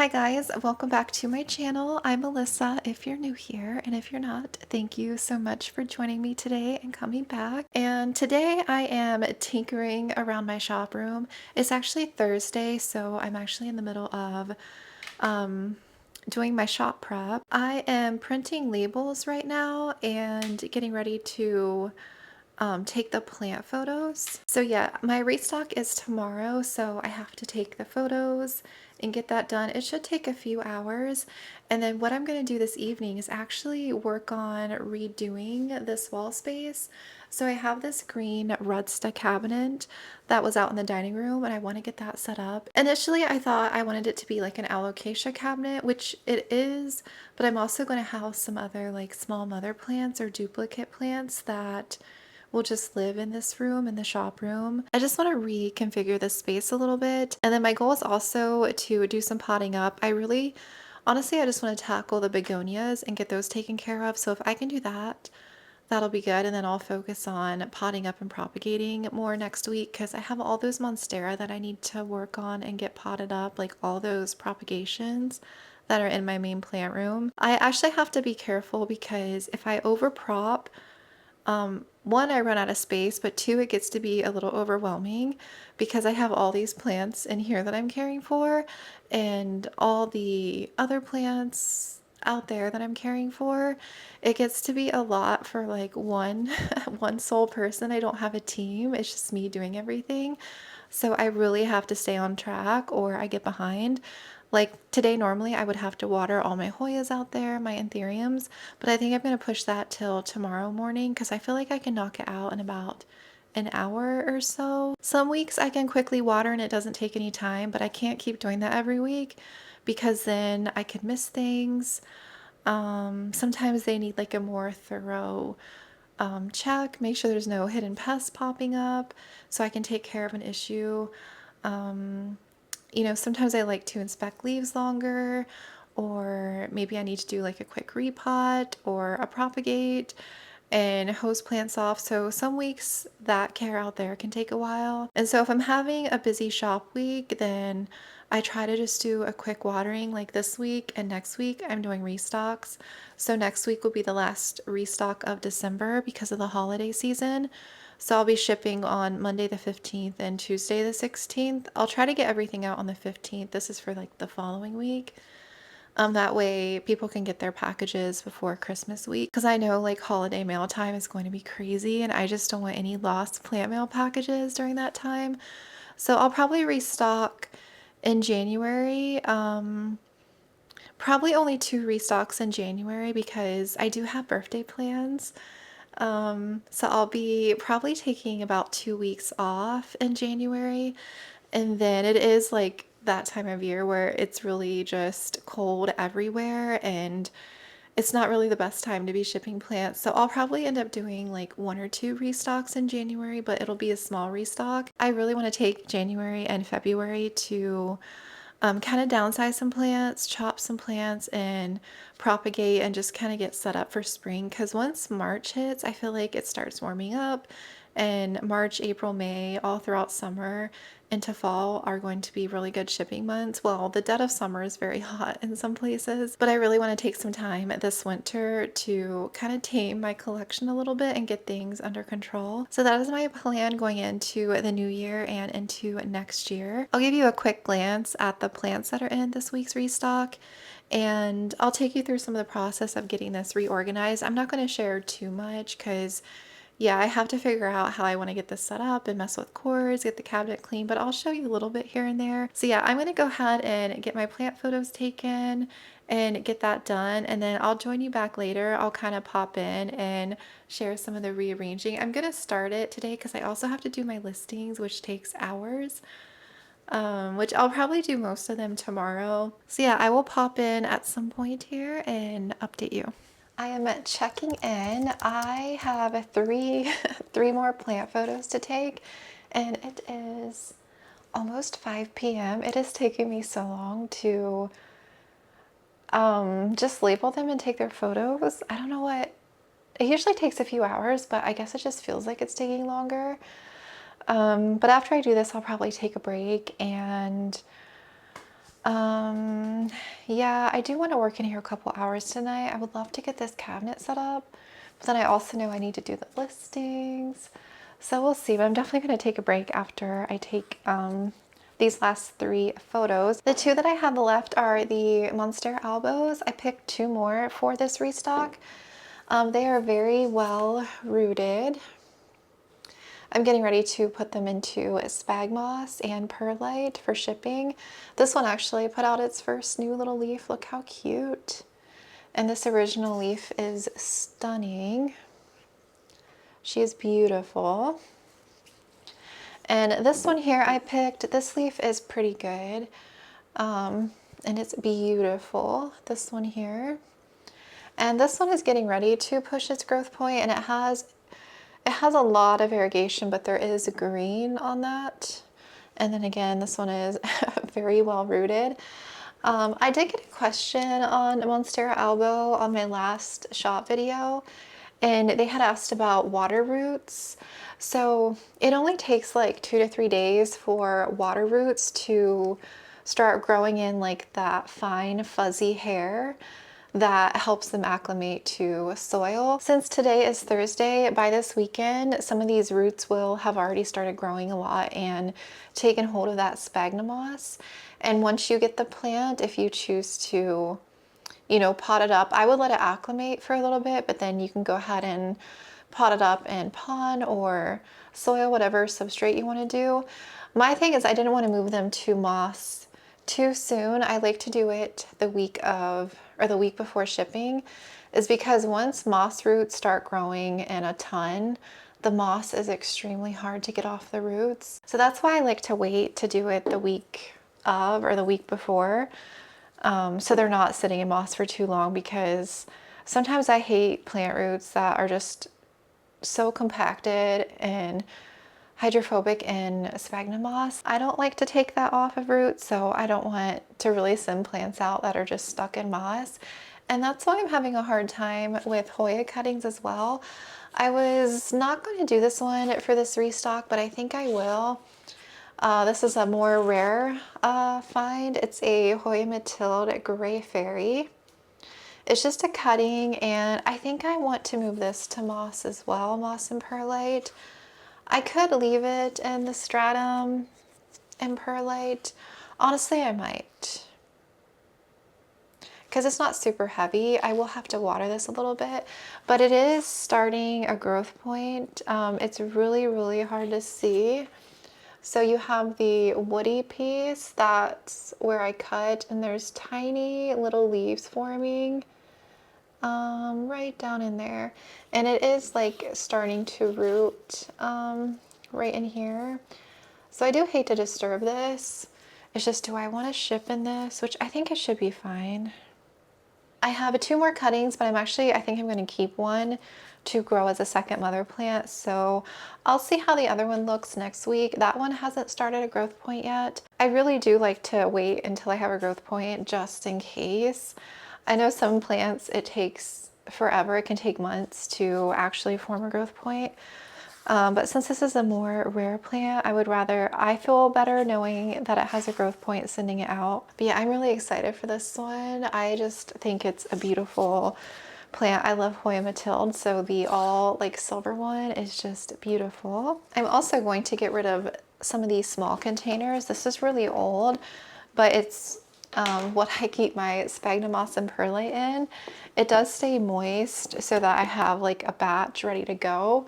Hi guys, welcome back to my channel. I'm Melissa if you're new here, and if you're not, thank you so much for joining me today and coming back. And today I am tinkering around my shop room. It's actually Thursday, so I'm actually in the middle of doing my shop prep. I am printing labels right now and getting ready to take the plant photos. So yeah, my restock is tomorrow, so I have to take the photos and get that done. It should take a few hours. And then what I'm going to do this evening is actually work on redoing this wall space. So I have this green rudsta cabinet that was out in the dining room, and I want to get that set up. Initially, I thought I wanted it to be like an alocasia cabinet, which it is, but I'm also going to house some other like small mother plants or duplicate plants that will just live in this room, in the shop room. I just want to reconfigure this space a little bit. And then my goal is also to do some potting up. Honestly, I just want to tackle the begonias and get those taken care of. So if I can do that, that'll be good. And then I'll focus on potting up and propagating more next week because I have all those monstera that I need to work on and get potted up, like all those propagations that are in my main plant room. I actually have to be careful because if I overprop, one, I run out of space, but two, it gets to be a little overwhelming because I have all these plants in here that I'm caring for and all the other plants out there that I'm caring for. It gets to be a lot for like one one sole person. I don't have a team. It's just me doing everything. So I really have to stay on track or I get behind. Like today, normally I would have to water all my Hoyas out there, my anthuriums, but I think I'm going to push that till tomorrow morning because I feel like I can knock it out in about an hour or so. Some weeks I can quickly water and it doesn't take any time, but I can't keep doing that every week because then I could miss things. Sometimes they need like a more thorough check, make sure there's no hidden pests popping up so I can take care of an issue. Sometimes I like to inspect leaves longer, or maybe I need to do like a quick repot or a propagate and hose plants off. So some weeks that care out there can take a while. And so if I'm having a busy shop week, then I try to just do a quick watering like this week, and next week I'm doing restocks. So next week will be the last restock of December because of the holiday season. So I'll be shipping on Monday the 15th and Tuesday the 16th. I'll try to get everything out on the 15th. This is for like the following week. That way people can get their packages before Christmas week. Because I know like holiday mail time is going to be crazy and I just don't want any lost plant mail packages during that time. So I'll probably restock in January. Probably only 2 restocks in January because I do have birthday plans. So I'll be probably taking about 2 weeks off in January. And then it is like that time of year where it's really just cold everywhere and it's not really the best time to be shipping plants. So I'll probably end up doing like 1 or 2 restocks in January, but it'll be a small restock. I really want to take January and February to kind of downsize some plants, chop some plants, and propagate and just kind of get set up for spring. Because once March hits, I feel like it starts warming up, and March, April, May, all throughout summer into fall are going to be really good shipping months. Well, the dead of summer is very hot in some places, but I really want to take some time this winter to kind of tame my collection a little bit and get things under control. So that is my plan going into the new year and into next year. I'll give you a quick glance at the plants that are in this week's restock, and I'll take you through some of the process of getting this reorganized. I'm not going to share too much because yeah, I have to figure out how I want to get this set up and mess with cords, get the cabinet clean, but I'll show you a little bit here and there. So yeah, I'm going to go ahead and get my plant photos taken and get that done, and then I'll join you back later. I'll kind of pop in and share some of the rearranging. I'm going to start it today because I also have to do my listings, which takes hours. Which I'll probably do most of them tomorrow. So yeah, I will pop in at some point here and update you. I am checking in. I have three more plant photos to take, and it is almost 5 p.m. It is taking me so long to just label them and take their photos. I don't know what, it usually takes a few hours, but I guess it just feels like it's taking longer. But after I do this, I'll probably take a break and Yeah, I do want to work in here a couple hours tonight. I would love to get this cabinet set up, but then I also know I need to do the listings. So we'll see, but I'm definitely going to take a break after I take these last 3 photos. The 2 that I have left are the Monstera albos. I picked 2 more for this restock. They are very well rooted. I'm getting ready to put them into spag moss and perlite for shipping. This one actually put out its first new little leaf. Look how cute. And this original leaf is stunning. She is beautiful. And this one here I picked, this leaf is pretty good. And it's beautiful, this one here. And this one is getting ready to push its growth point, and it has a lot of variegation, but there is green on that. And then again, this one is very well rooted. I did get a question on Monstera albo on my last shop video, and they had asked about water roots. So it only takes like 2 to 3 days for water roots to start growing in like that fine fuzzy hair that helps them acclimate to soil. Since today is Thursday, by this weekend, some of these roots will have already started growing a lot and taken hold of that sphagnum moss. And once you get the plant, if you choose to, you know, pot it up, I would let it acclimate for a little bit, but then you can go ahead and pot it up in pond or soil, whatever substrate you want to do. My thing is I didn't want to move them to moss too soon. I like to do it the week of, or the week before shipping, is because once moss roots start growing in a ton, the moss is extremely hard to get off the roots. So that's why I like to wait to do it the week of or the week before, so they're not sitting in moss for too long, because sometimes I hate plant roots that are just so compacted and hydrophobic in sphagnum moss. I don't like to take that off of roots, so I don't want to really send plants out that are just stuck in moss. And that's why I'm having a hard time with Hoya cuttings as well. I was not going to do this one for this restock, but I think I will. This is a more rare find. It's a Hoya Matilde Gray Fairy. It's just a cutting, and I think I want to move this to moss as well, moss and perlite. I could leave it in the stratum and perlite. Honestly, I might, because it's not super heavy. I will have to water this a little bit, but it is starting a growth point. It's really, really hard to see. So you have the woody piece, that's where I cut, and there's tiny little leaves forming right down in there. And it is like starting to root right in here. So I do hate to disturb this. It's just, do I want to ship in this? Which I think it should be fine. I have 2 more cuttings, but I think I'm going to keep one to grow as a second mother plant. So I'll see how the other one looks next week. That one hasn't started a growth point yet. I really do like to wait until I have a growth point just in case. I know some plants it takes forever. It can take months to actually form a growth point. But since this is a more rare plant, I feel better knowing that it has a growth point sending it out. But yeah, I'm really excited for this one. I just think it's a beautiful plant. I love Hoya Matilde, so the all like silver one is just beautiful. I'm also going to get rid of some of these small containers. This is really old, but it's what I keep my sphagnum moss and perlite in. It does stay moist so that I have like a batch ready to go,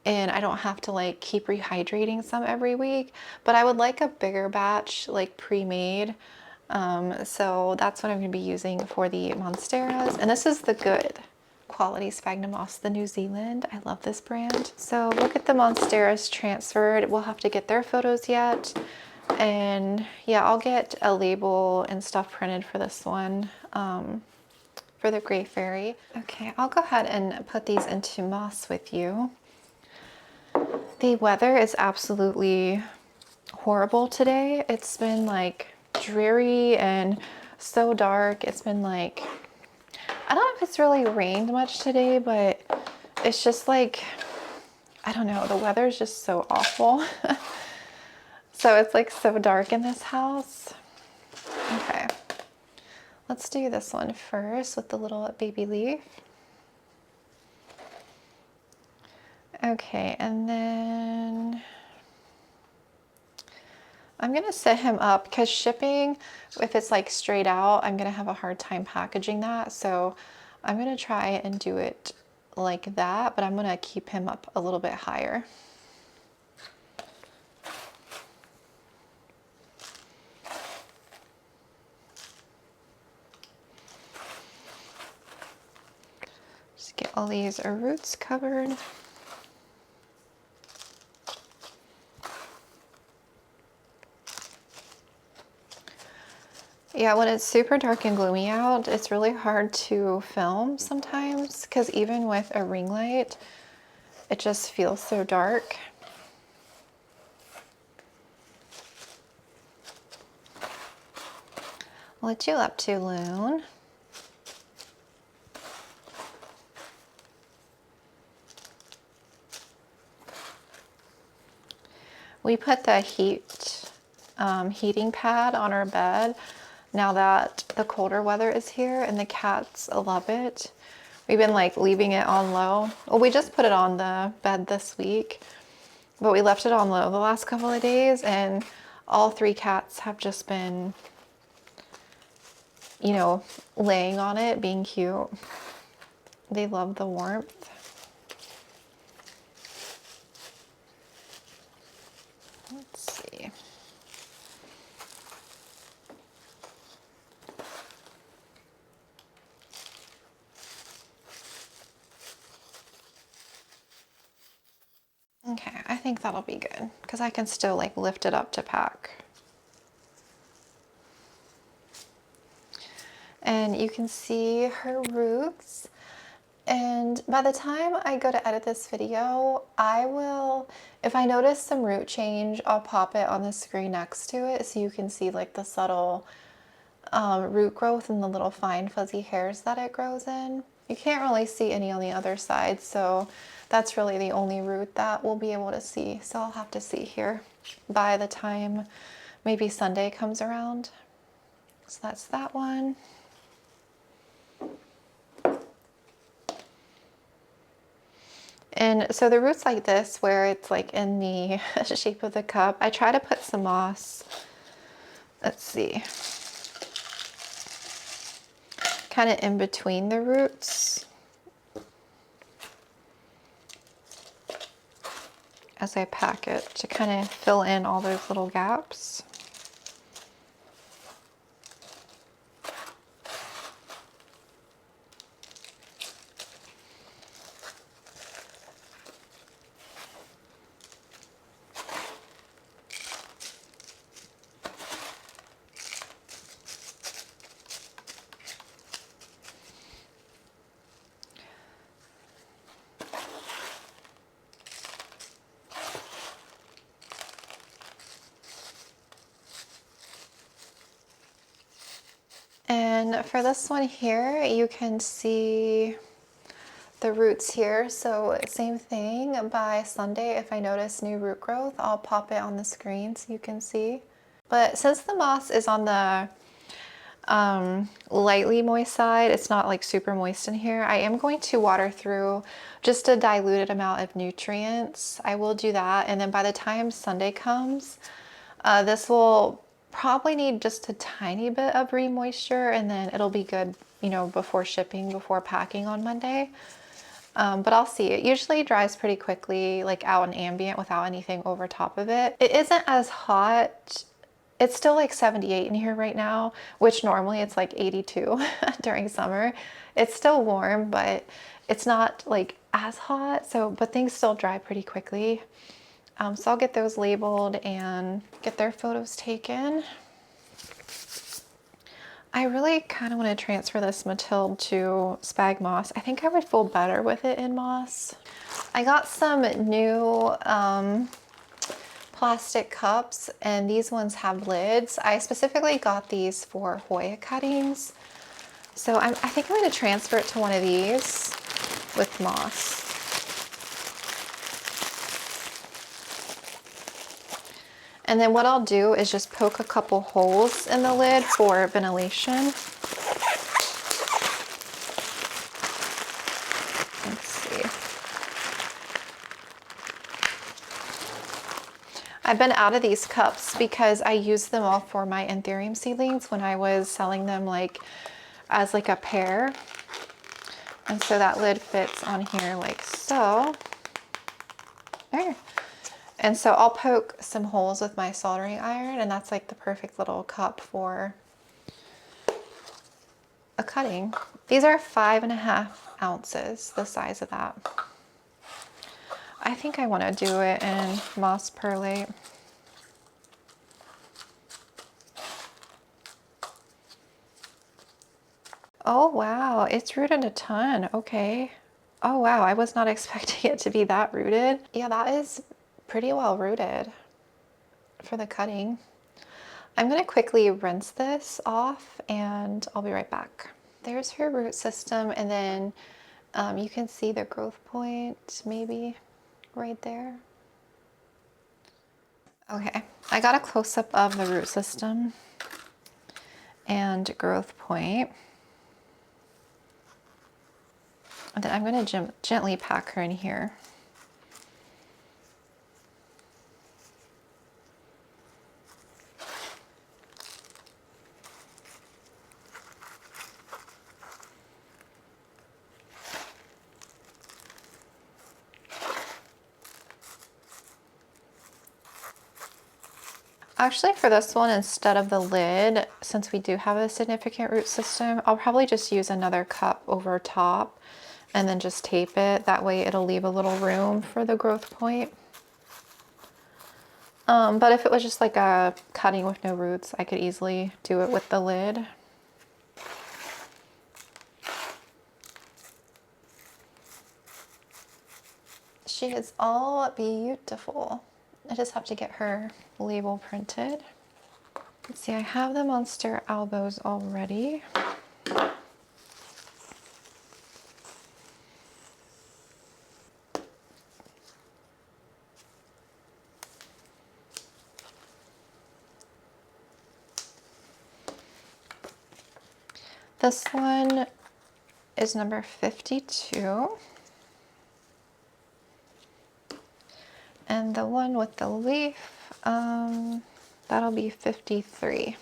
and I don't have to like keep rehydrating some every week. But I would like a bigger batch, like pre-made. So that's what I'm going to be using for the Monsteras. And this is the good quality sphagnum moss, the New Zealand. I love this brand. So look at the Monsteras transferred. We'll have to get their photos yet. And yeah, I'll get a label and stuff printed for this one, for the Gray Fairy. Okay, I'll go ahead and put these into moss with you. The weather is absolutely horrible today. It's been like dreary and so dark. It's been like, I don't know if it's really rained much today, but it's just like, I don't know, the weather is just so awful. So it's like so dark in this house. Okay, Let's do this one first with the little baby leaf. Okay, and then I'm gonna set him up because shipping, if it's like straight out, I'm gonna have a hard time packaging that. So I'm gonna try and do it like that, but I'm gonna keep him up a little bit higher. Just get all these roots covered. Yeah, when it's super dark and gloomy out, it's really hard to film sometimes because even with a ring light, it just feels so dark. I'll let you up to Loon. We put the heating pad on our bed now that the colder weather is here, and the cats love it. We've been like leaving it on low. Well, we just put it on the bed this week, but we left it on low the last couple of days, and all 3 cats have just been, you know, laying on it, being cute. They love the warmth. Let's see. Okay, I think that'll be good because I can still like lift it up to pack. And you can see her roots. And by the time I go to edit this video, I will, if I notice some root change, I'll pop it on the screen next to it so you can see like the subtle root growth and the little fine fuzzy hairs that it grows in. You can't really see any on the other side, so that's really the only root that we'll be able to see. So I'll have to see here by the time maybe Sunday comes around. So that's that one. And so the roots like this, where it's like in the shape of the cup, I try to put some moss, let's see, kind of in between the roots as I pack it to kind of fill in all those little gaps. And for this one here, you can see the roots here. So same thing, by Sunday, if I notice new root growth, I'll pop it on the screen so you can see. But since the moss is on the lightly moist side, it's not like super moist in here, I am going to water through just a diluted amount of nutrients. I will do that, and then by the time Sunday comes, this will probably need just a tiny bit of re-moisture, and then it'll be good, you know, before shipping, before packing on Monday. But I'll see. It usually dries pretty quickly, like out in ambient without anything over top of it. It isn't as hot. It's still like 78 in here right now, which normally it's like 82 during summer. It's still warm, but it's not like as hot. So, but things still dry pretty quickly. So I'll get those labeled and get their photos taken. I really kind of want to transfer this Matilde to spag moss. I think I would feel better with it in moss. I got some new plastic cups, and these ones have lids. I specifically got these for Hoya cuttings. So I think I'm going to transfer it to one of these with moss. And then what I'll do is just poke a couple holes in the lid for ventilation. I've been out of these cups because I used them all for my anthurium seedlings when I was selling them like as like a pair. And so that lid fits on here like so. There. And so I'll poke some holes with my soldering iron, and that's like the perfect little cup for a cutting. These are 5.5 ounces, the size of that. I think I want to do it in moss perlite. Oh wow, it's rooted a ton. Okay. Oh wow, I was not expecting it to be that rooted. Yeah, that is pretty well rooted for the cutting. I'm gonna quickly rinse this off and I'll be right back. There's her root system, and then you can see the growth point maybe right there. Okay, I got a close-up of the root system and growth point. And then I'm going to gently pack her in here. Actually, for this one, instead of the lid, since we do have a significant root system, I'll probably just use another cup over top and then just tape it. That way it'll leave a little room for the growth point. But if it was just like a cutting with no roots, I could easily do it with the lid. She is all beautiful. I just have to get her label printed. Let's see, I have the monster elbows already. This one is number 52. And the one with the leaf, that'll be 53.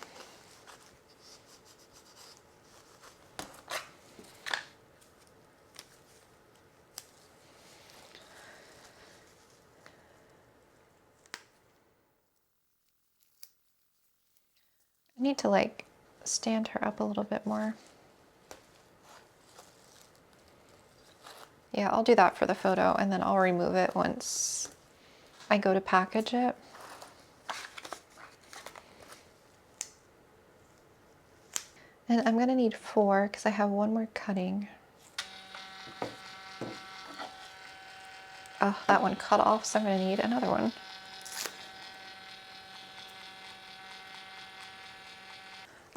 I need to like stand her up a little bit more. Yeah, I'll do that for the photo, and then I'll remove it once I go to package it. And I'm gonna need 4 because I have one more cutting. Oh, that one cut off, so I'm gonna need another one.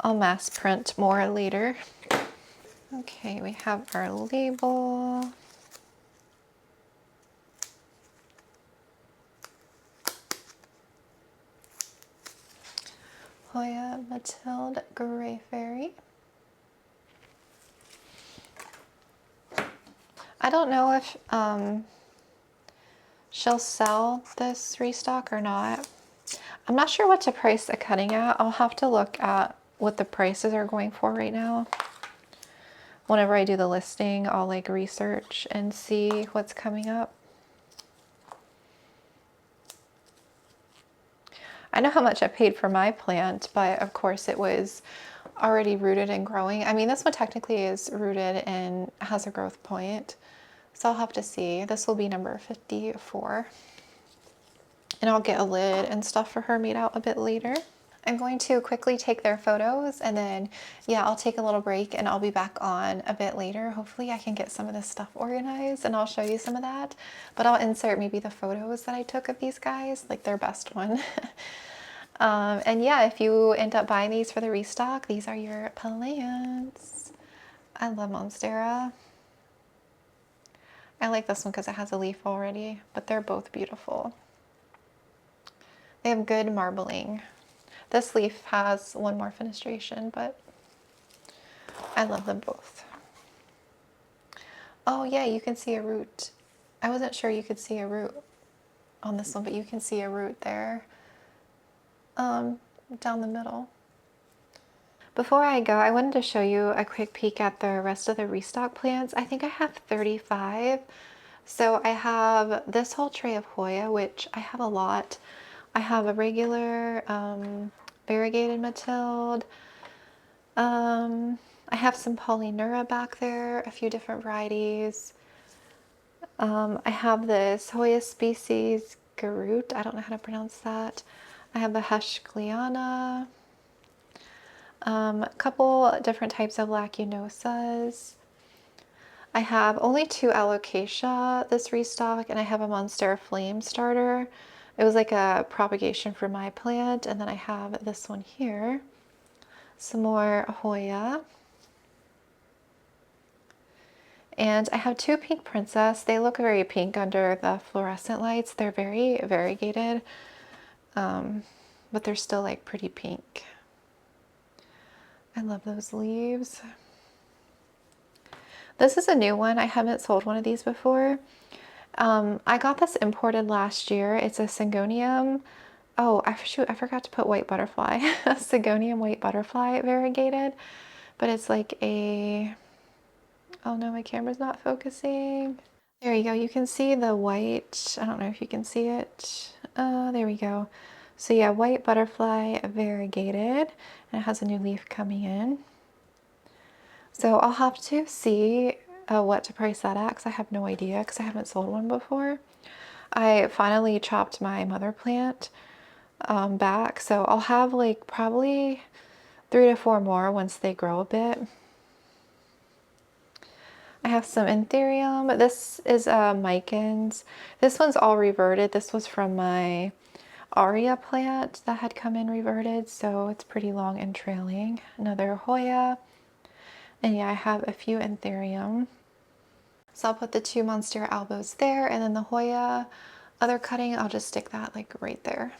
I'll mass print more later. Okay, we have our label. Hoya Matilde Gray Fairy. I don't know if she'll sell this restock or not. I'm not sure what to price a cutting at. I'll have to look at what the prices are going for right now. Whenever I do the listing, I'll like research and see what's coming up. I know how much I paid for my plant, but of course it was already rooted and growing. I mean, this one technically is rooted and has a growth point, so I'll have to see. This will be number 54. And I'll get a lid and stuff for her made out a bit later. I'm going to quickly take their photos, and then, yeah, I'll take a little break and I'll be back on a bit later. Hopefully I can get some of this stuff organized and I'll show you some of that. But I'll insert maybe the photos that I took of these guys, like their best one. And yeah, if you end up buying these for the restock, these are your plants. I love Monstera. I like this one because it has a leaf already, but they're both beautiful. They have good marbling. This leaf has one more fenestration, but I love them both. Oh yeah, you can see a root. I wasn't sure you could see a root on this one, but you can see a root there. um, down the middle. Before I go, I wanted to show you a quick peek at the rest of the restock plants. I think I have 35. So I have this whole tray of Hoya, which I have a lot. I have a regular variegated Matilde. I have some Polynura back there, a few different varieties. I have this Hoya species Garut. I don't know how to pronounce that. I have the Hush Gliana. A couple different types of Lacunosas. I have only 2 alocasia this restock, and I have a Monstera flame starter. It was like a propagation for my plant, and then I have this one here. Some more Hoya. And I have 2 pink princess. They look very pink under the fluorescent lights. They're very variegated, but they're still like pretty pink. I love those leaves. This is a new one. I haven't sold one of these before. I got this imported last year. It's a Syngonium. Oh, shoot, I forgot to put white butterfly. Syngonium white butterfly variegated. But it's like a... Oh no, my camera's not focusing. There you go. You can see the white. I don't know if you can see it. There we go. So yeah, white butterfly variegated. And it has a new leaf coming in. So I'll have to see what to price that at, because I have no idea, because I haven't sold one before. I finally chopped my mother plant back, so I'll have like probably 3 to 4 more once they grow a bit. I have some Anthurium. This is Micans. This one's all reverted. This was from my Aria plant that had come in reverted, so it's pretty long and trailing. Another Hoya. And yeah, I have a few Anthurium. So I'll put the 2 Monstera albos there, and then the Hoya other cutting, I'll just stick that like right there.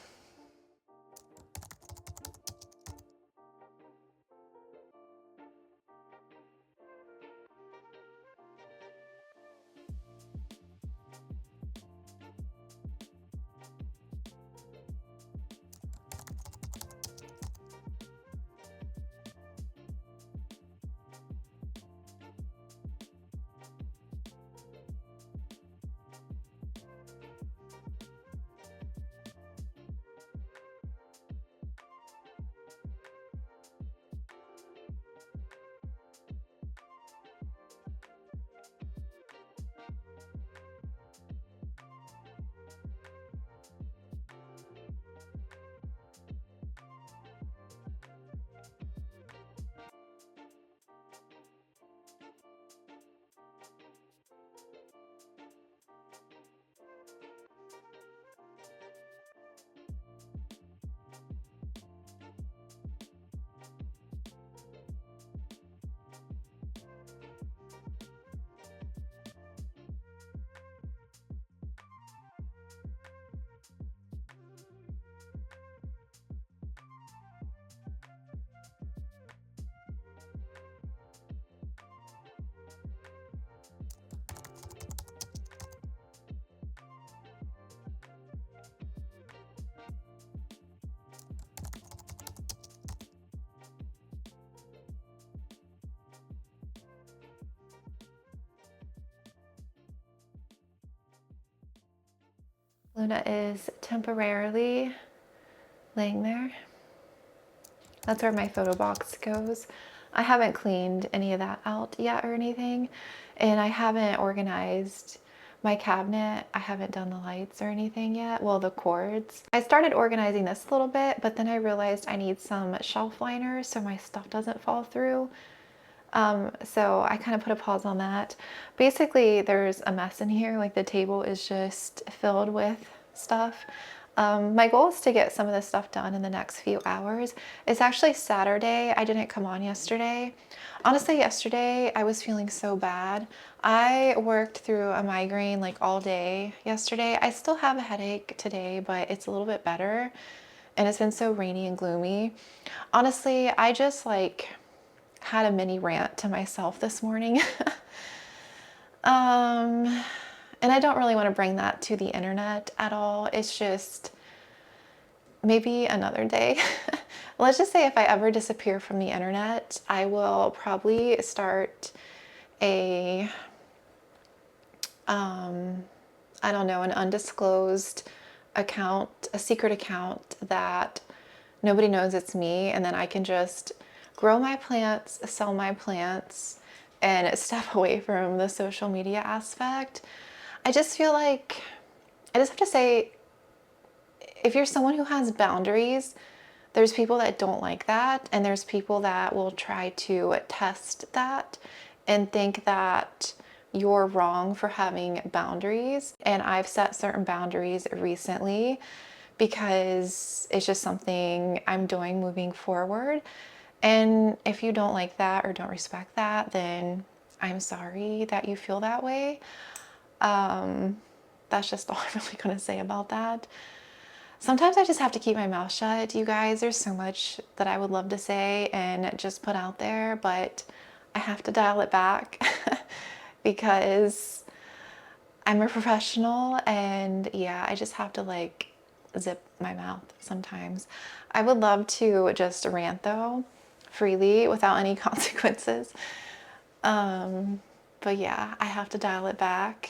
Luna is temporarily laying there. That's where my photo box goes. I haven't cleaned any of that out yet or anything, and I haven't organized my cabinet. I haven't done the lights or anything yet. Well, the cords. I started organizing this a little bit, but then I realized I need some shelf liners so my stuff doesn't fall through. So I kind of put a pause on that. Basically, there's a mess in here. Like the table is just filled with stuff. My goal is to get some of this stuff done in the next few hours. It's actually Saturday. I didn't come on yesterday. Honestly, yesterday I was feeling so bad. I worked through a migraine like all day yesterday. I still have a headache today, but it's a little bit better. And it's been so rainy and gloomy. Honestly, I just like had a mini rant to myself this morning. And I don't really want to bring that to the internet at all. It's just maybe another day. Let's just say if I ever disappear from the internet, I will probably start a, I don't know, an undisclosed account, a secret account that nobody knows it's me, and then I can just grow my plants, sell my plants, and step away from the social media aspect. I just feel like, I just have to say, if you're someone who has boundaries, there's people that don't like that, and there's people that will try to test that and think that you're wrong for having boundaries. And I've set certain boundaries recently because it's just something I'm doing moving forward. And if you don't like that or don't respect that, then I'm sorry that you feel that way. That's just all I'm really gonna say about that. Sometimes I just have to keep my mouth shut, you guys. There's so much that I would love to say and just put out there, but I have to dial it back because I'm a professional, and yeah, I just have to like zip my mouth sometimes. I would love to just rant though, freely without any consequences. But yeah, I have to dial it back.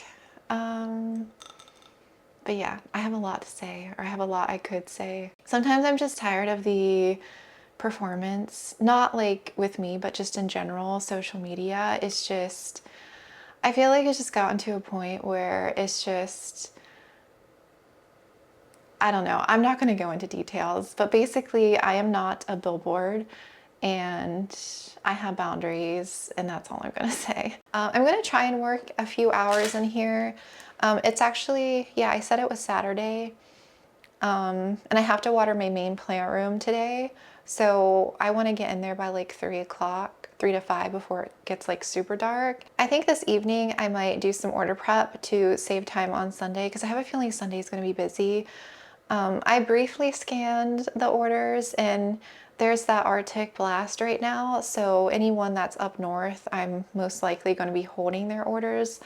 But yeah, I have a lot to say, or I have a lot I could say. Sometimes I'm just tired of the performance, not like with me, but just in general, social media. It's just, I feel like it's just gotten to a point where it's just, I don't know. I'm not going to go into details, but basically I am not a billboard, and I have boundaries, and that's all I'm going to say. I'm going to try and work a few hours in here. It's actually, yeah, I said it was Saturday, and I have to water my main plant room today. So I want to get in there by like 3 o'clock, 3 to 5 before it gets like super dark. I think this evening I might do some order prep to save time on Sunday, because I have a feeling Sunday is going to be busy. I briefly scanned the orders, and there's that Arctic blast right now. So anyone that's up north, I'm most likely going to be holding their orders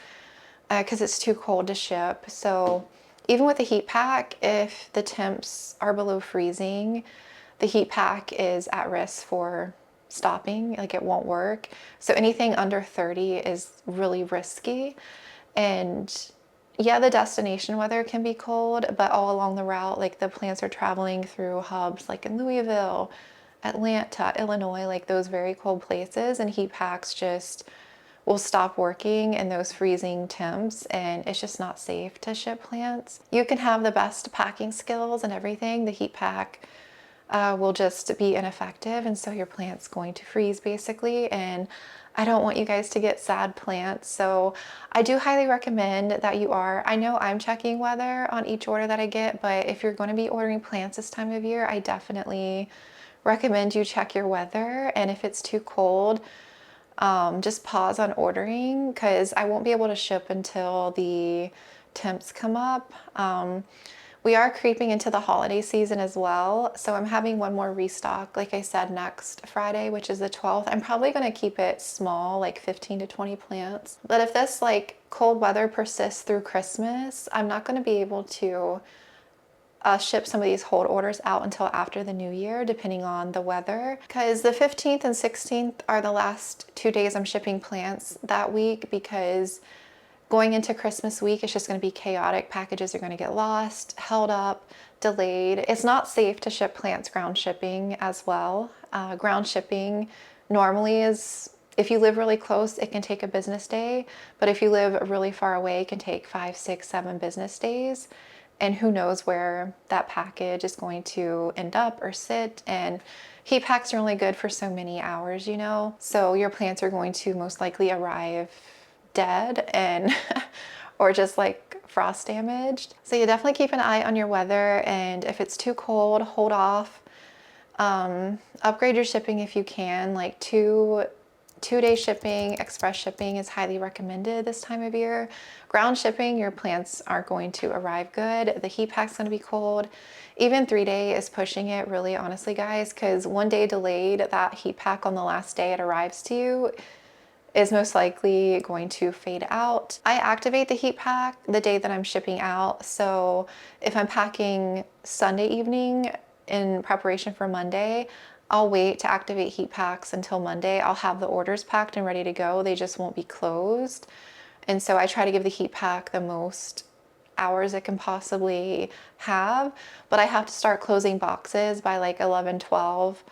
because it's too cold to ship. So even with the heat pack, if the temps are below freezing, the heat pack is at risk for stopping, like it won't work. So anything under 30 is really risky. And yeah, the destination weather can be cold, but all along the route, like the plants are traveling through hubs like in Louisville, Atlanta, Illinois, like those very cold places, and heat packs just will stop working in those freezing temps, and it's just not safe to ship plants. You can have the best packing skills and everything, the heat pack will just be ineffective, and so your plant's going to freeze basically, and I don't want you guys to get sad plants. So I do highly recommend that you are. I know I'm checking weather on each order that I get, but if you're going to be ordering plants this time of year, I definitely recommend you check your weather, and if it's too cold, just pause on ordering, because I won't be able to ship until the temps come up. We are creeping into the holiday season as well, so I'm having one more restock, like I said, next Friday, which is the 12th. I'm probably going to keep it small, like 15 to 20 plants. But if this like cold weather persists through Christmas, I'm not going to be able to ship some of these hold orders out until after the new year, depending on the weather, because the 15th and 16th are the last 2 days I'm shipping plants that week, because going into Christmas week, it's just going to be chaotic. Packages are going to get lost, held up, delayed. It's not safe to ship plants ground shipping as well. Ground shipping normally is, if you live really close, it can take a business day, but if you live really far away, it can take 5, 6, 7 business days. And who knows where that package is going to end up or sit. And heat packs are only good for so many hours, you know? So your plants are going to most likely arrive dead and or just like frost damaged. So you definitely keep an eye on your weather, and if it's too cold, hold off. Upgrade your shipping if you can. Like two-day shipping, express shipping is highly recommended this time of year. Ground shipping, your plants aren't going to arrive good. The heat pack's going to be cold. Even 3-day is pushing it, really, honestly, guys, because 1 day delayed, that heat pack on the last day it arrives to you is most likely going to fade out. I activate the heat pack the day that I'm shipping out. So if I'm packing Sunday evening, in preparation for Monday, I'll wait to activate heat packs until Monday. I'll have the orders packed and ready to go. They just won't be closed. And so I try to give the heat pack the most hours it can possibly have, but I have to start closing boxes by like 11, 12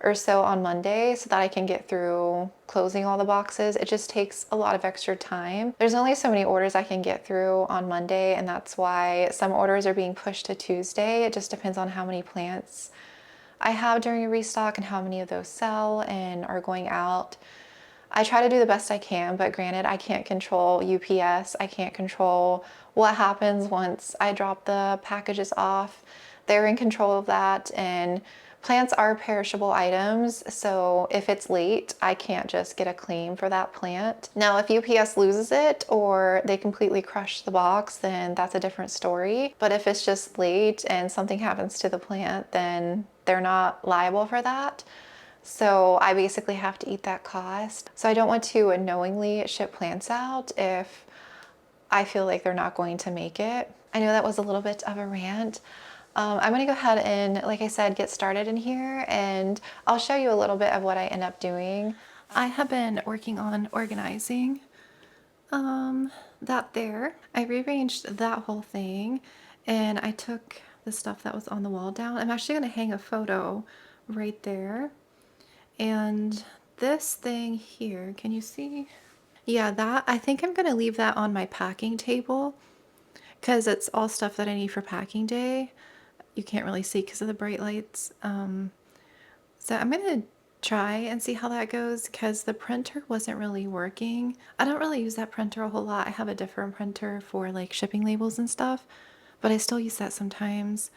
or so on Monday so that I can get through closing all the boxes. It just takes a lot of extra time. There's only so many orders I can get through on Monday, and that's why some orders are being pushed to Tuesday. It just depends on how many plants I have during a restock and how many of those sell and are going out. I try to do the best I can, but granted, I can't control UPS. I can't control what happens once I drop the packages off. They're in control of that, and plants are perishable items, so if it's late, I can't just get a claim for that plant. Now, if UPS loses it or they completely crush the box, then that's a different story. But if it's just late and something happens to the plant, then they're not liable for that. So I basically have to eat that cost. So I don't want to unknowingly ship plants out if I feel like they're not going to make it. I know that was a little bit of a rant. I'm gonna go ahead and, like I said, get started in here, and I'll show you a little bit of what I end up doing. I have been working on organizing that there. I rearranged that whole thing, and I took the stuff that was on the wall down. I'm actually gonna hang a photo right there. And this thing here, can you see? Yeah, that, I think I'm gonna leave that on my packing table because it's all stuff that I need for packing day. You can't really see because of the bright lights. So I'm gonna try and see how that goes because the printer wasn't really working. I don't really use that printer a whole lot. I have a different printer for like shipping labels and stuff, but I still use that sometimes.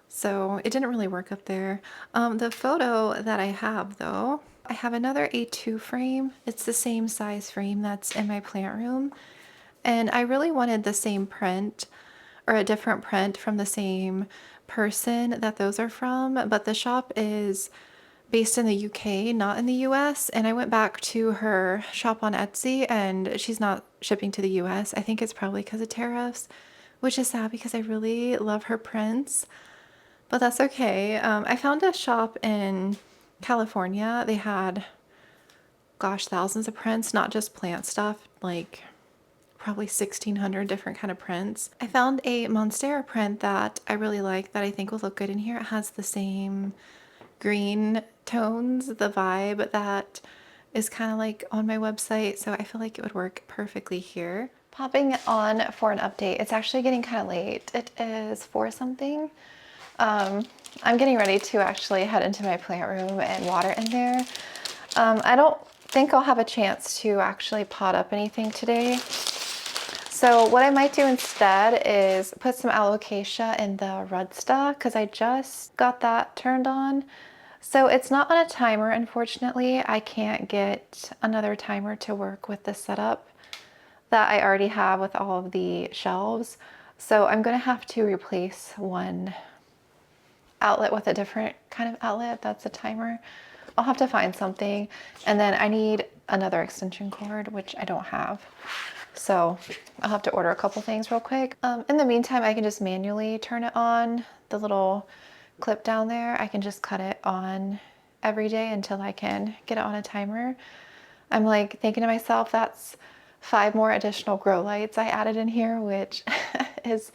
So it didn't really work up there. The photo that I have though, I have another A2 frame. It's the same size frame that's in my plant room. And I really wanted the same print or a different print from the same person that those are from, but the shop is based in the UK, not in the US. And I went back to her shop on Etsy and she's not shipping to the US. I think it's probably because of tariffs, which is sad because I really love her prints, but that's okay. I found a shop in California. They had, gosh, thousands of prints, not just plant stuff, like probably 1,600 different kind of prints. I found a Monstera print that I really like that I think will look good in here. It has the same green tones, the vibe that is kind of like on my website, so I feel like it would work perfectly here. Popping on for an update. It's actually getting kind of late. It is 4 something. I'm getting ready to actually head into my plant room and water in there. I don't think I'll have a chance to actually pot up anything today. So what I might do instead is put some alocasia in the rudsta because I just got that turned on. So it's not on a timer, unfortunately. I can't get another timer to work with the setup that I already have with all of the shelves. So I'm gonna have to replace one outlet with a different kind of outlet that's a timer. I'll have to find something. And then I need another extension cord, which I don't have. So I'll have to order a couple things real quick. In the meantime, I can just manually turn it on. The little clip down there, I can just cut it on every day until I can get it on a timer. I'm like thinking to myself, that's 5 more additional grow lights I added in here, which is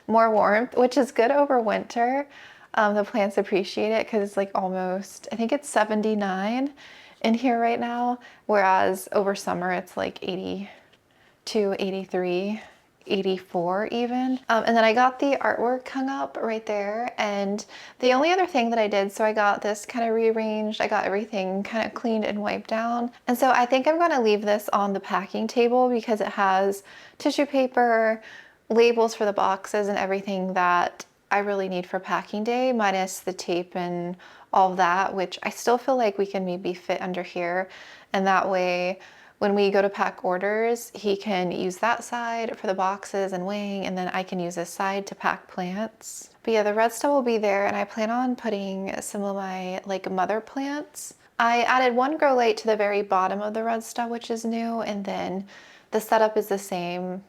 more warmth, which is good over winter. The plants appreciate it because it's like almost, I think it's 79 in here right now, whereas over summer it's like 82, 83, 84 even. And then I got the artwork hung up right there. And the only other thing that I did, so I got this kind of rearranged, I got everything kind of cleaned and wiped down. And so I think I'm gonna leave this on the packing table because it has tissue paper, labels for the boxes and everything that I really need for packing day, minus the tape and all of that, which I still feel like we can maybe fit under here. And that way, when we go to pack orders, he can use that side for the boxes and weighing, and then I can use this side to pack plants. But yeah, the rudsta will be there, and I plan on putting some of my like mother plants. I added 1 grow light to the very bottom of the rudsta, which is new, and then the setup is the same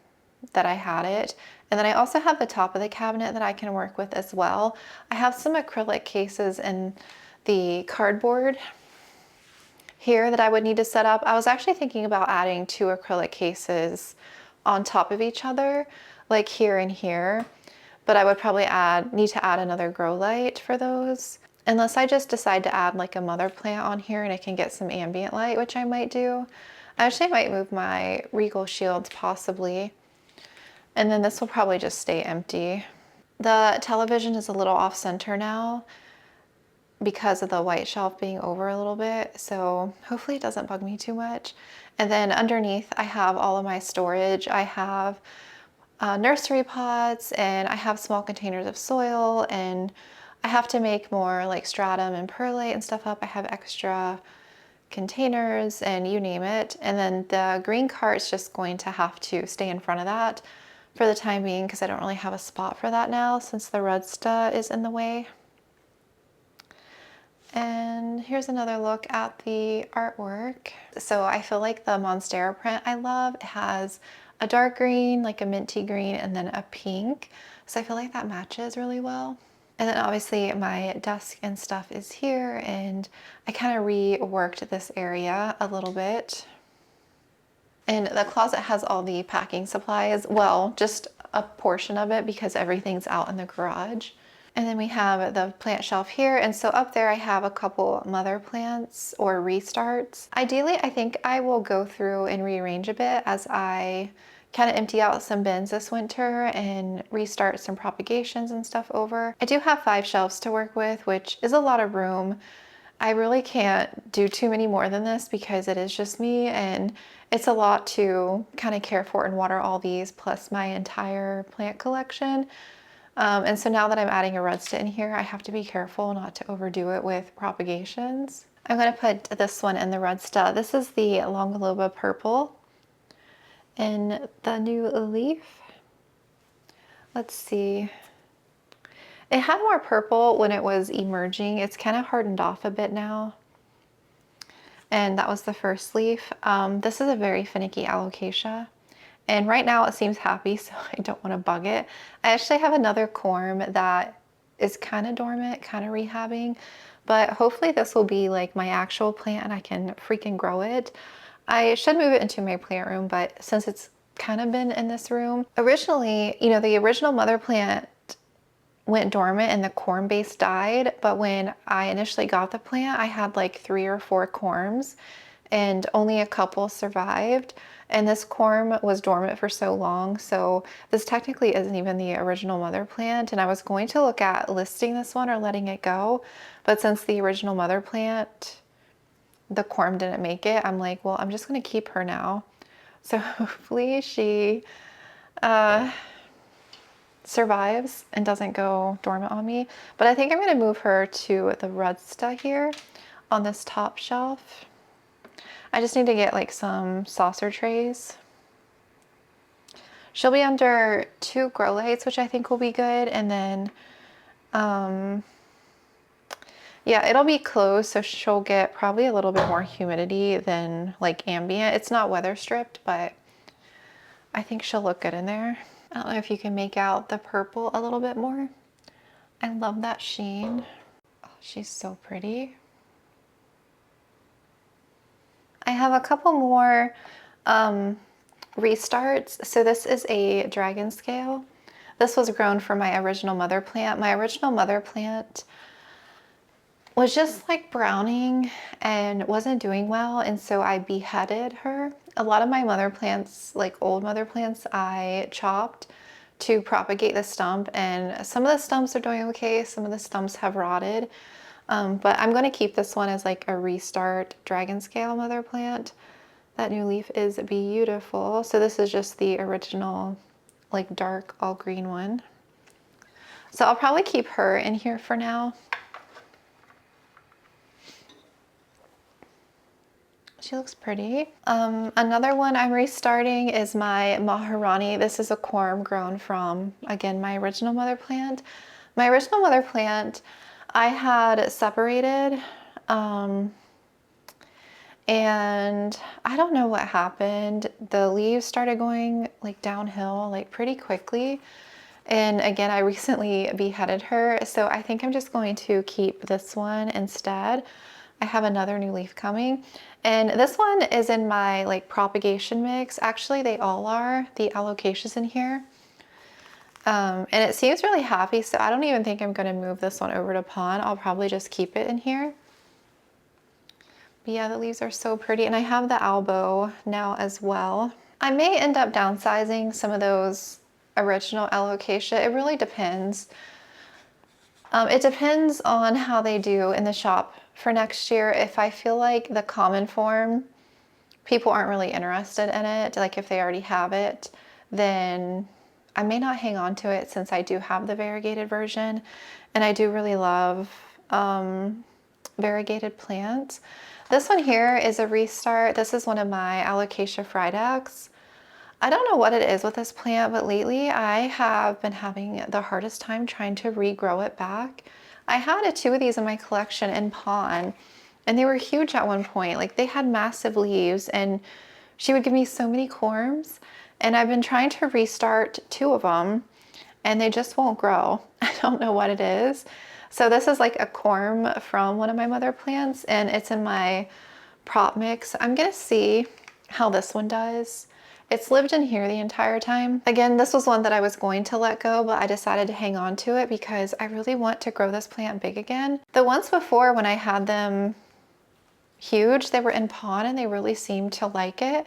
that I had it. And then I also have the top of the cabinet that I can work with as well. I have some acrylic cases in the cardboard here that I would need to set up. I was actually thinking about adding 2 acrylic cases on top of each other, like here and here, but I would probably need to add another grow light for those. Unless I just decide to add like a mother plant on here and it can get some ambient light, which I might do. I actually might move my regal shields possibly. And then this will probably just stay empty. The television is a little off center now because of the white shelf being over a little bit. So hopefully it doesn't bug me too much. And then underneath I have all of my storage. I have nursery pots and I have small containers of soil, and I have to make more like stratum and perlite and stuff up. I have extra containers and you name it. And then the green cart's just going to have to stay in front of that for the time being because I don't really have a spot for that now since the rudsta is in the way. And here's another look at the artwork. So I feel like the Monstera print I love. It has a dark green, like a minty green, and then a pink. So I feel like that matches really well. And then obviously my desk and stuff is here, and I kind of reworked this area a little bit. And the closet has all the packing supplies. Well, just a portion of it because everything's out in the garage. And then we have the plant shelf here. And so up there I have a couple mother plants or restarts. Ideally, I think I will go through and rearrange a bit as I kind of empty out some bins this winter and restart some propagations and stuff over. I do have 5 shelves to work with, which is a lot of room. I really can't do too many more than this because it is just me, and it's a lot to kind of care for and water all these plus my entire plant collection. And so now that I'm adding a rudsta in here, I have to be careful not to overdo it with propagations. I'm going to put this one in the rudsta. This is the Longaloba purple in the new leaf. Let's see. It had more purple when it was emerging. It's kind of hardened off a bit now. And that was the first leaf. This is a very finicky alocasia. And right now it seems happy, so I don't want to bug it. I actually have another corm that is kind of dormant, kind of rehabbing, but hopefully this will be like my actual plant and I can freaking grow it. I should move it into my plant room, but since it's kind of been in this room, originally, you know, the original mother plant went dormant and the corm base died, but when I initially got the plant, I had like 3 or 4 corms and only a couple survived. And this corm was dormant for so long, so this technically isn't even the original mother plant. And I was going to look at listing this one or letting it go, but since the original mother plant, the corm didn't make it, I'm like, well, I'm just going to keep her now. So hopefully she survives and doesn't go dormant on me. But I think I'm going to move her to the rudsta here on this top shelf. I just need to get like some saucer trays. She'll be under 2 grow lights, which I think will be good. And then, yeah, it'll be closed, so she'll get probably a little bit more humidity than like ambient. It's not weather stripped, but I think she'll look good in there. I don't know if you can make out the purple a little bit more. I love that sheen. Oh, she's so pretty. I have a couple more restarts. So this is a dragon scale. This was grown from my original mother plant. My original mother plant was just like browning and wasn't doing well, and so I beheaded her. A lot of my mother plants, like old mother plants, I chopped to propagate the stump, and some of the stumps are doing okay, some of the stumps have rotted. But I'm going to keep this one as like a restart dragon scale mother plant. That new leaf is beautiful. So this is just the original like dark all green one. So I'll probably keep her in here for now. She looks pretty. Another one I'm restarting is my Maharani. This is a corm grown from, again, my original mother plant. My original mother plant I had separated, and And I don't know what happened. The leaves started going like downhill like pretty quickly. And again, I recently beheaded her, so I think I'm just going to keep this one instead. I have another new leaf coming, and this one is in my like propagation mix. Actually, they all are, the alocasias in here. And it seems really happy, so I don't even think I'm going to move this one over to pond. I'll probably just keep it in here. But yeah, the leaves are so pretty, and I have the elbow now as well. I may end up downsizing some of those original alocasia. It really depends. It depends on how they do in the shop for next year. If I feel like the common form, people aren't really interested in it, like if they already have it, then I may not hang on to it, since I do have the variegated version, and I do really love variegated plants. This one here is a restart. This is one of my alocasia fridax. I don't know what it is with this plant, but lately I have been having the hardest time trying to regrow it back. I had two of these in my collection in pond, and they were huge at one point. Like, they had massive leaves, and she would give me so many corms, and I've been trying to restart two of them, and they just won't grow. I don't know what it is. So this is like a corm from one of my mother plants, and it's in my prop mix. I'm gonna see how this one does. It's lived in here the entire time. Again, this was one that I was going to let go, but I decided to hang on to it because I really want to grow this plant big again. The ones before, when I had them huge, they were in pond and they really seemed to like it.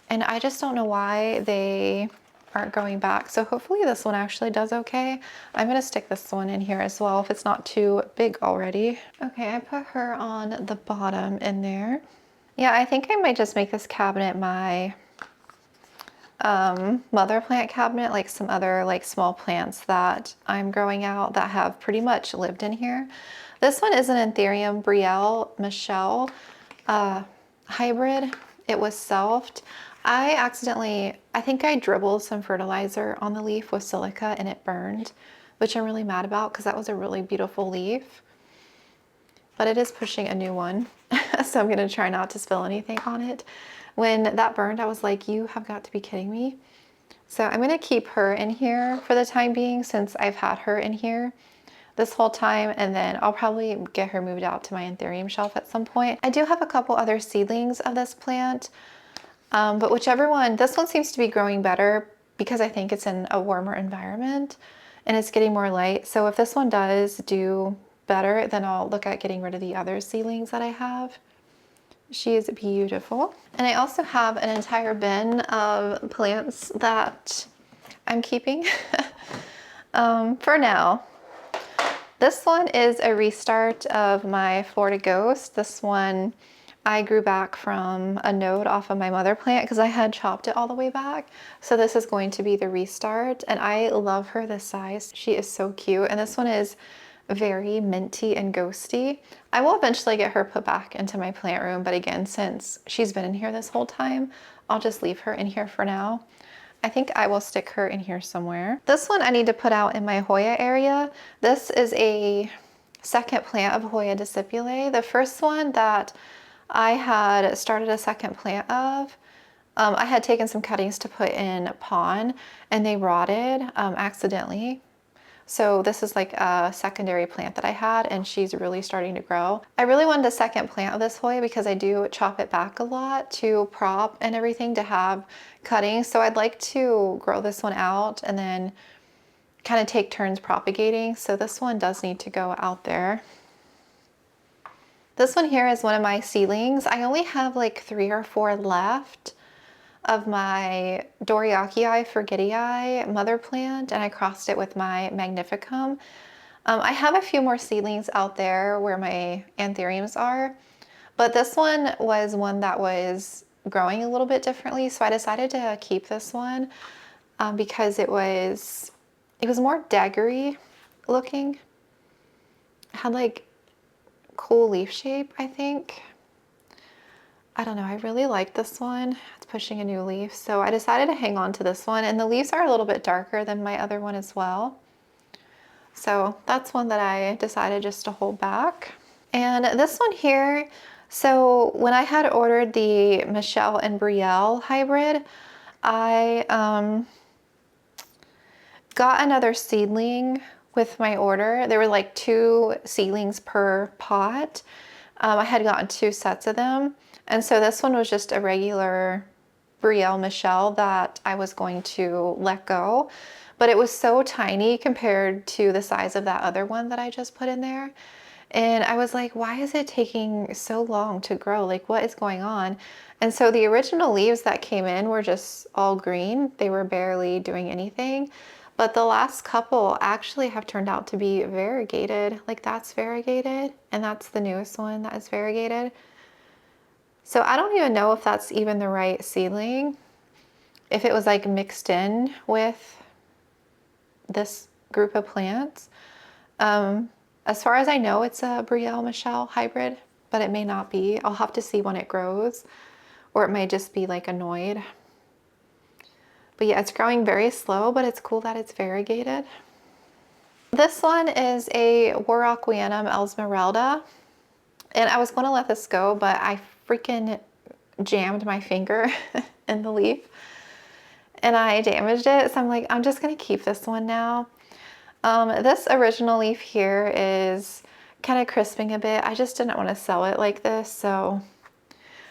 And I just don't know why they aren't going back. So hopefully this one actually does okay. I'm gonna stick this one in here as well if it's not too big already. Okay, I put her on the bottom in there. Yeah, I think I might just make this cabinet my mother plant cabinet, like some other like small plants that I'm growing out that have pretty much lived in here. This one is an Anthurium Brielle Michelle hybrid. It was selfed. I think I dribbled some fertilizer on the leaf with silica and it burned, which I'm really mad about because that was a really beautiful leaf. But it is pushing a new one, so I'm gonna try not to spill anything on it. When that burned, I was like, you have got to be kidding me. So I'm gonna keep her in here for the time being, since I've had her in here this whole time, and then I'll probably get her moved out to my Anthurium shelf at some point. I do have a couple other seedlings of this plant, but whichever one, this one seems to be growing better because I think it's in a warmer environment and it's getting more light. So if this one does do better, then I'll look at getting rid of the other seedlings that I have. She is beautiful. And I also have an entire bin of plants that I'm keeping for now. This one is a restart of my Florida Ghost. This one I grew back from a node off of my mother plant because I had chopped it all the way back. So this is going to be the restart, and I love her this size. She is so cute, and this one is very minty and ghosty. I will eventually get her put back into my plant room, but again, since she's been in here this whole time, I'll just leave her in here for now. I think I will stick her in here somewhere. This one I need to put out in my Hoya area. This is a second plant of Hoya discipulae. The first one that I had started a second plant of, I had taken some cuttings to put in pond and they rotted accidentally. So this is like a secondary plant that I had, and she's really starting to grow. I really wanted a second plant of this Hoya because I do chop it back a lot to prop and everything to have cuttings. So I'd like to grow this one out and then kind of take turns propagating. So this one does need to go out there. This one here is one of my seedlings. I only have like 3 or 4 left of my Doriakii forgetii mother plant, and I crossed it with my Magnificum. I have a few more seedlings out there where my anthuriums are, but this one was one that was growing a little bit differently, so I decided to keep this one because it was more daggery looking. It had like cool leaf shape, I think. I don't know, I really like this one. It's pushing a new leaf, so I decided to hang on to this one, and the leaves are a little bit darker than my other one as well. So that's one that I decided just to hold back. And this one here, So when I had ordered the Michelle and Brielle hybrid, I got another seedling with my order. There were like 2 seedlings per pot. I had gotten 2 sets of them. And so this one was just a regular Brielle Michelle that I was going to let go. But it was so tiny compared to the size of that other one that I just put in there. And I was like, why is it taking so long to grow? Like, what is going on? And so the original leaves that came in were just all green. They were barely doing anything. But the last couple actually have turned out to be variegated. Like that's variegated, and that's the newest one that is variegated. So I don't even know if that's even the right seedling, if it was like mixed in with this group of plants. As far as I know, it's a Brielle Michelle hybrid, but it may not be. I'll have to see when it grows, or it may just be like annoyed. But yeah, it's growing very slow, but it's cool that it's variegated. This one is a Warocqueanum Elsmeralda, and I was going to let this go, but I freaking jammed my finger in the leaf and I damaged it. So I'm like, I'm just going to keep this one now. This original leaf here is kind of crisping a bit. I just didn't want to sell it like this. So,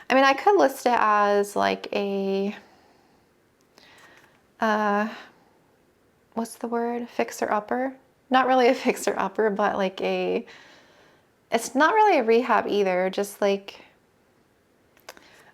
I mean, I could list it as like a, what's the word? Fixer-upper. Not really a fixer-upper, but like a, it's not really a rehab either. Just like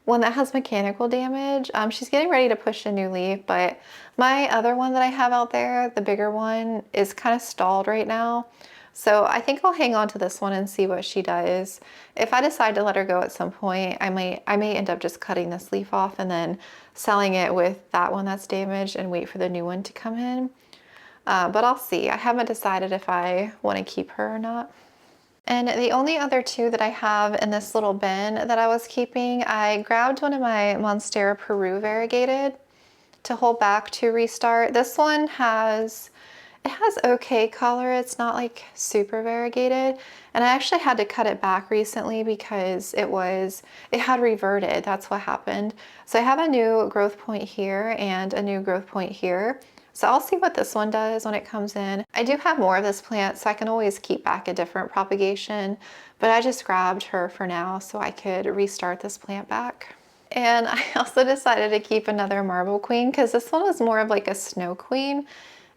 one that has mechanical damage. She's getting ready to push a new leaf, but my other one that I have out there, the bigger one, is kind of stalled right now. So I think I'll hang on to this one and see what she does. If I decide to let her go at some point, I may end up just cutting this leaf off and then selling it with that one that's damaged and wait for the new one to come in. But I'll see. I haven't decided if I want to keep her or not. And the only other 2 that I have in this little bin that I was keeping, I grabbed one of my Monstera Peru variegated to hold back to restart. This one has, it has okay color. It's not like super variegated. And I actually had to cut it back recently because it had reverted. That's what happened. So I have a new growth point here and a new growth point here. So I'll see what this one does when it comes in. I do have more of this plant, so I can always keep back a different propagation, but I just grabbed her for now so I could restart this plant back. And I also decided to keep another marble queen because this one was more of like a snow queen.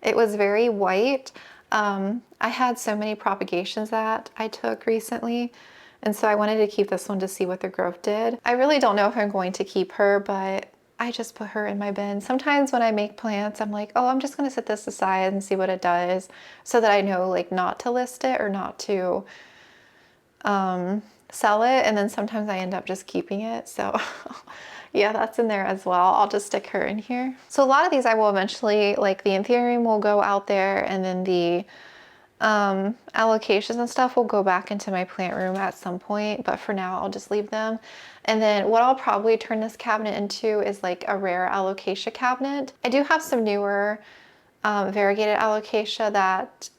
It was very white. I had so many propagations that I took recently, and so I wanted to keep this one to see what the growth did. I really don't know if I'm going to keep her, but I just put her in my bin. Sometimes when I make plants, I'm like, oh, I'm just gonna set this aside and see what it does so that I know like not to list it or not to sell it. And then sometimes I end up just keeping it. So yeah, that's in there as well. I'll just stick her in here. So a lot of these I will eventually, like the anthurium will go out there, and then the allocations and stuff will go back into my plant room at some point, but for now I'll just leave them. And then what I'll probably turn this cabinet into is like a rare alocasia cabinet. I do have some newer variegated alocasia that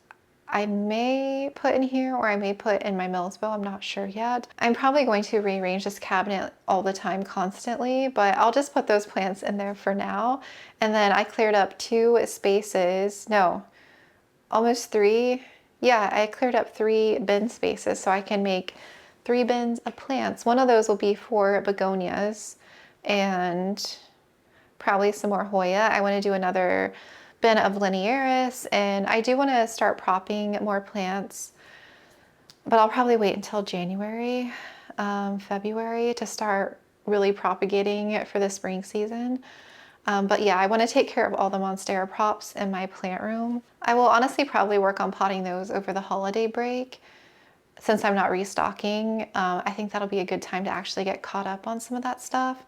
I may put in here, or I may put in my Millisbow. I'm not sure yet. I'm probably going to rearrange this cabinet all the time constantly, but I'll just put those plants in there for now. And then I cleared up 2 spaces, no, almost 3. Yeah, I cleared up 3 bin spaces so I can make 3 bins of plants. One of those will be for begonias and probably some more Hoya. I want to do another bin of linearis, and I do want to start propping more plants, but I'll probably wait until January, February to start really propagating it for the spring season. But yeah, I want to take care of all the Monstera props in my plant room. I will honestly probably work on potting those over the holiday break. Since I'm not restocking, I think that'll be a good time to actually get caught up on some of that stuff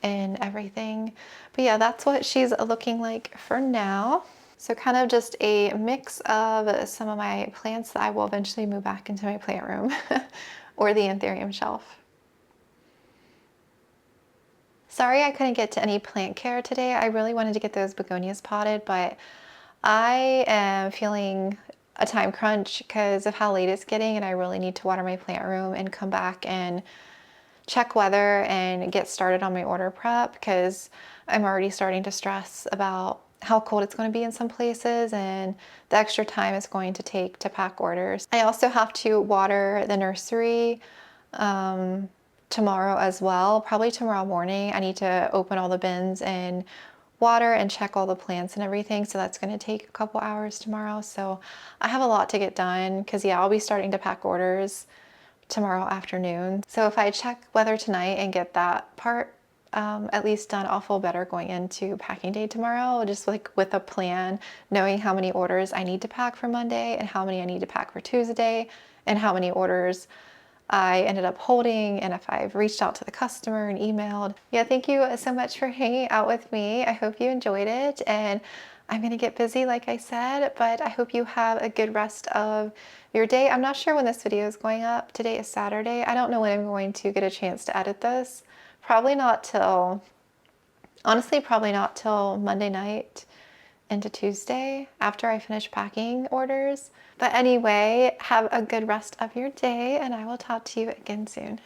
and everything. But yeah, that's what she's looking like for now. So kind of just a mix of some of my plants that I will eventually move back into my plant room or the anthurium shelf. Sorry I couldn't get to any plant care today. I really wanted to get those begonias potted, but I am feeling a time crunch because of how late it's getting, and I really need to water my plant room and come back and check weather and get started on my order prep, because I'm already starting to stress about how cold it's going to be in some places and the extra time it's going to take to pack orders. I also have to water the nursery tomorrow as well. Probably tomorrow morning. I need to open all the bins and water and check all the plants and everything. So that's going to take a couple hours tomorrow. So I have a lot to get done because, yeah, I'll be starting to pack orders tomorrow afternoon. So if I check weather tonight and get that part at least done, I'll feel better going into packing day tomorrow, just like with a plan, knowing how many orders I need to pack for Monday and how many I need to pack for Tuesday and how many orders I ended up holding, and if I've reached out to the customer and emailed. Yeah, thank you so much for hanging out with me. I hope you enjoyed it, and I'm gonna get busy like I said, but I hope you have a good rest of your day. I'm not sure when this video is going up. Today is Saturday. I don't know when I'm going to get a chance to edit this. Probably not till, honestly, probably not till Monday night into Tuesday after I finish packing orders. But anyway, have a good rest of your day, and I will talk to you again soon.